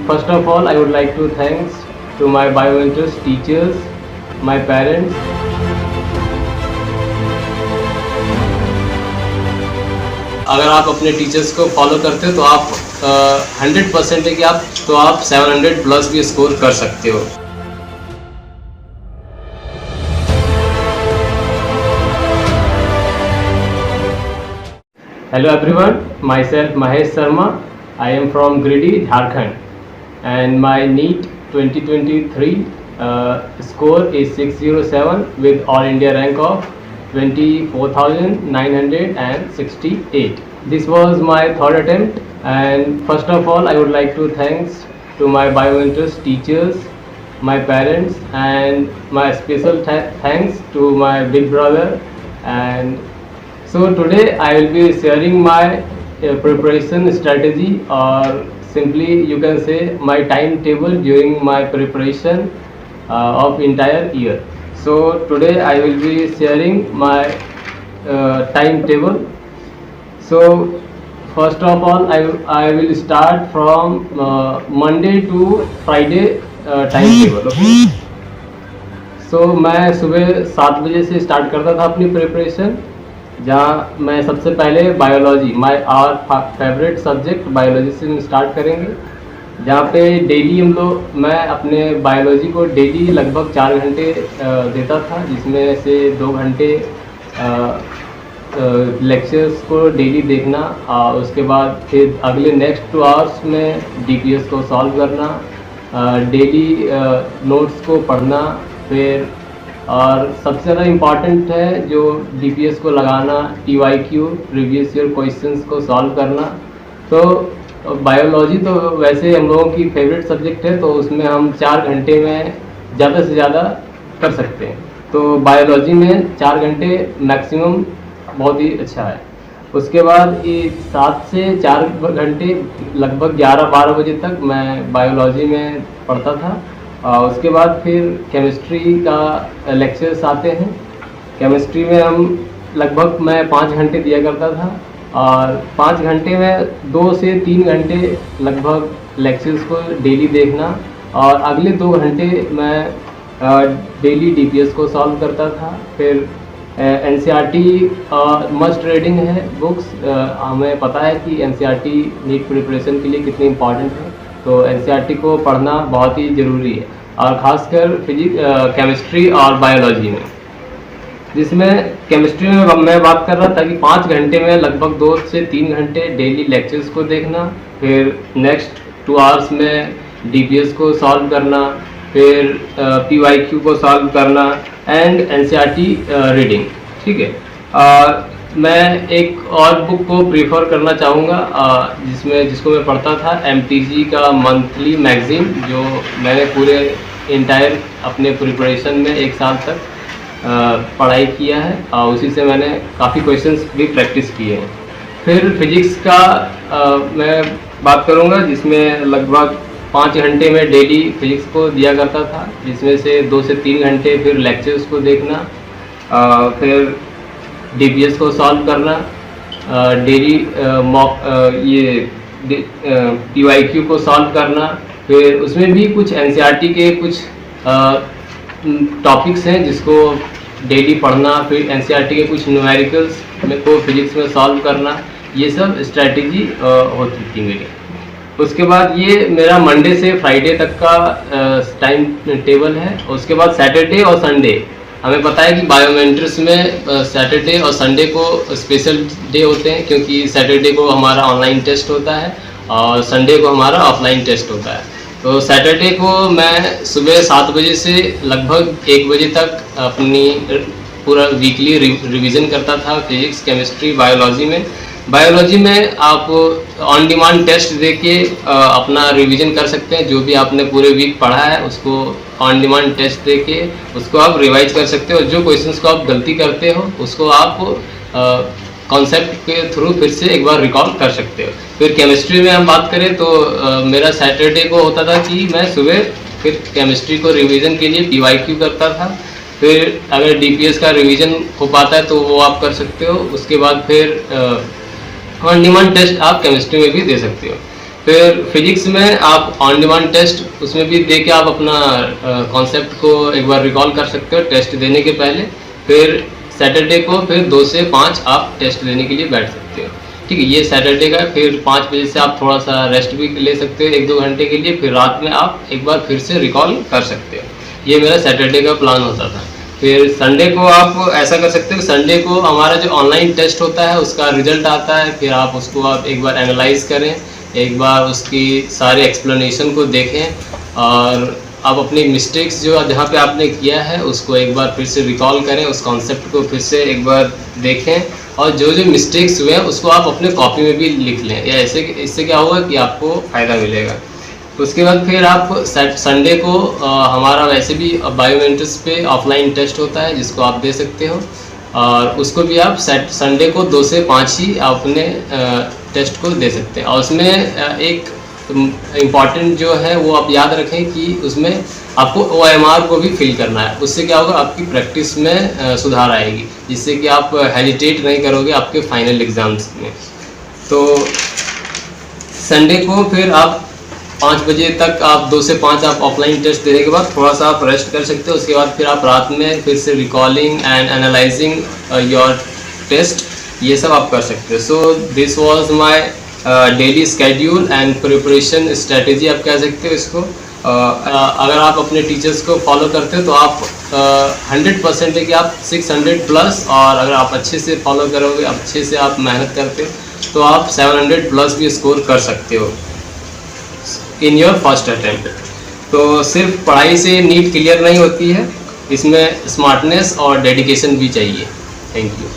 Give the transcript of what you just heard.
first of all, I would like to thanks to my biointerest teachers, my parents. अगर आप अपने teachers को follow करते हो तो आप 100% है कि आप 700 प्लस भी स्कोर कर सकते हो। Hello everyone, myself Mahesh Sharma. I am from Griddy, Jharkhand, and my NEET 2023 score is 607 with All India rank of 24,968. This was my third attempt, and first of all I would like to thanks to my biointerest teachers, my parents, and my special thanks to my big brother. And so today I will be sharing my preparation strategy, or simply you can say my timetable during my preparation of entire year. So today I will be sharing my timetable. So first of all I will start from Monday to Friday timetable. Okay? So मैं सुबह 7 बजे से start करता था अपनी preparation, जहाँ मैं सबसे पहले biology, our favourite subject biology से हम स्टार्ट करेंगे, जहाँ पे डेली मैं अपने बायोलॉजी को डेली लगभग 4 घंटे देता था, जिसमें से 2 घंटे लेक्चर्स को डेली देखना, उसके बाद फिर अगले नेक्स्ट 2 आवर्स में डीपीएस को सॉल्व करना, डेली नोट्स को पढ़ना, फिर और सबसे ज़्यादा इम्पॉर्टेंट है जो डीपीएस को लगाना, टीवाईक्यू प्रीवियस ईयर क्वेश्चंस को सॉल्व करना। तो बायोलॉजी तो वैसे हम लोगों की फेवरेट सब्जेक्ट है, तो उसमें हम 4 घंटे में ज़्यादा से ज़्यादा कर सकते हैं। तो बायोलॉजी में 4 घंटे मैक्सिमम बहुत ही अच्छा है। उसके बाद ये 7 से 4 घंटे लगभग 11-12 बजे तक मैं बायोलॉजी में पढ़ता था। उसके बाद फिर केमिस्ट्री का लेक्चर्स आते हैं। केमिस्ट्री में हम लगभग मैं 5 घंटे दिया करता था, और 5 घंटे में 2 से 3 घंटे लगभग लेक्चर्स को डेली देखना, और अगले 2 घंटे मैं डेली डीपीएस को सॉल्व करता था। फिर एनसीईआरटी मस्ट रीडिंग है बुक्स। हमें पता है कि एनसीईआरटी नीट प्रिपरेशन के लिए कितनी इम्पॉर्टेंट है, तो एनसीईआरटी को पढ़ना बहुत ही ज़रूरी है, और ख़ासकर केमिस्ट्री और बायोलॉजी में। जिसमें केमिस्ट्री में मैं बात कर रहा था कि 5 घंटे में लगभग 2 से 3 घंटे डेली लेक्चर्स को देखना, फिर नेक्स्ट 2 आवर्स में डीपीएस को सॉल्व करना, फिर पीवाईक्यू को सॉल्व करना, एंड एनसीईआरटी रीडिंग। ठीक है। मैं एक और बुक को प्रीफर करना चाहूँगा, जिसको मैं पढ़ता था, एमटीजी का मंथली मैगज़ीन, जो मैंने पूरे इंटायर अपने प्रिपरेशन में 1 साल तक पढ़ाई किया है, और उसी से मैंने काफ़ी क्वेश्चंस भी प्रैक्टिस किए हैं। फिर फिजिक्स का मैं बात करूँगा, जिसमें लगभग 5 घंटे में डेली फिजिक्स को दिया करता था, जिसमें से 2 से 3 घंटे फिर लेक्चर्स को देखना, फिर डीपीएस को सॉल्व करना, डेली पीवाईक्यू को सॉल्व करना। फिर उसमें भी कुछ एनसीईआरटी के कुछ टॉपिक्स हैं जिसको डेली पढ़ना, फिर एनसीईआरटी के कुछ न्यूमेरिकल्स को फिजिक्स में सॉल्व करना। ये सब स्ट्रैटेजी होती थी मेरी। उसके बाद ये मेरा मंडे से फ्राइडे तक का टाइम टेबल है। उसके बाद सैटरडे और संडे, हमें पता है कि बायोमेट्रिक्स में सैटरडे और संडे को स्पेशल डे होते हैं, क्योंकि सैटरडे को हमारा ऑनलाइन टेस्ट होता है और संडे को हमारा ऑफलाइन टेस्ट होता है। तो सैटरडे को मैं सुबह 7 बजे से लगभग 1 बजे तक अपनी पूरा वीकली रिवीजन करता था फिजिक्स, केमिस्ट्री, बायोलॉजी में। बायोलॉजी में आप ऑन डिमांड टेस्ट देके अपना रिवीजन कर सकते हैं। जो भी आपने पूरे वीक पढ़ा है उसको ऑन डिमांड टेस्ट देके उसको आप रिवाइज कर सकते हो। जो क्वेश्चंस को आप गलती करते हो उसको आप कॉन्सेप्ट के थ्रू फिर से एक बार रिकॉल कर सकते हो। फिर केमिस्ट्री में हम बात करें तो मेरा सैटरडे को होता था कि मैं सुबह फिर केमिस्ट्री को रिवीजन के लिए पीवाईक्यू करता था। फिर अगर डीपीएस का रिवीजन हो पाता है तो वो आप कर सकते हो। उसके बाद फिर ऑन डिमांड टेस्ट आप केमिस्ट्री में भी दे सकते हो। फिर फिजिक्स में आप ऑन डिमांड टेस्ट उसमें भी दे के आप अपना कॉन्सेप्ट को एक बार रिकॉल कर सकते हो टेस्ट देने के पहले। फिर सैटरडे को फिर 2 से 5 आप टेस्ट देने के लिए बैठ सकते हो। ठीक है, ये सैटरडे का। फिर 5 बजे से आप थोड़ा सा रेस्ट भी ले सकते हो 1-2 घंटे के लिए, फिर रात में आप एक बार फिर से रिकॉल कर सकते हो। ये मेरा सैटरडे का प्लान होता था। फिर संडे को आप ऐसा कर सकते हो, संडे को हमारा जो ऑनलाइन टेस्ट होता है उसका रिजल्ट आता है, फिर आप उसको आप एक बार एनालाइज करें, एक बार उसकी सारे एक्सप्लेनेशन को देखें और आप अपनी मिस्टेक्स जो जहाँ पे आपने किया है उसको एक बार फिर से रिकॉल करें, उस कॉन्सेप्ट को फिर से एक बार देखें और जो जो मिस्टेक्स हुए हैं उसको आप अपने कॉपी में भी लिख लें। या ऐसे इससे क्या होगा कि आपको फ़ायदा मिलेगा। उसके बाद फिर आप संडे को हमारा वैसे भी बायोमेट्रिक्स पे ऑफलाइन टेस्ट होता है जिसको आप दे सकते हो, और उसको भी आप संडे को 2 से 5 ही अपने टेस्ट को दे सकते हैं। और उसमें एक इम्पॉर्टेंट जो है वो आप याद रखें कि उसमें आपको OMR को भी फिल करना है। उससे क्या होगा, आपकी प्रैक्टिस में सुधार आएगी, जिससे कि आप हेजिटेट नहीं करोगे आपके फाइनल एग्ज़ाम्स में। तो संडे को फिर आप 5 बजे तक आप 2 से 5 आप ऑफलाइन टेस्ट देने के बाद थोड़ा सा आप रेस्ट कर सकते हो। उसके बाद फिर आप रात में फिर से recalling and analysing your test, ये सब आप कर सकते हो। So this was my daily schedule and preparation strategy आप कह सकते हो इसको। अगर आप अपने टीचर्स को फॉलो करते हो तो आप 100% है कि आप 600 प्लस, और अगर आप अच्छे से फॉलो करोगे, अच्छे से आप मेहनत करते हो तो आप 700 प्लस भी स्कोर कर सकते हो इन योर फर्स्ट अटेम्प्ट। तो सिर्फ पढ़ाई से नीट क्लियर नहीं होती है, इसमें स्मार्टनेस और डेडिकेशन भी चाहिए। Thank you.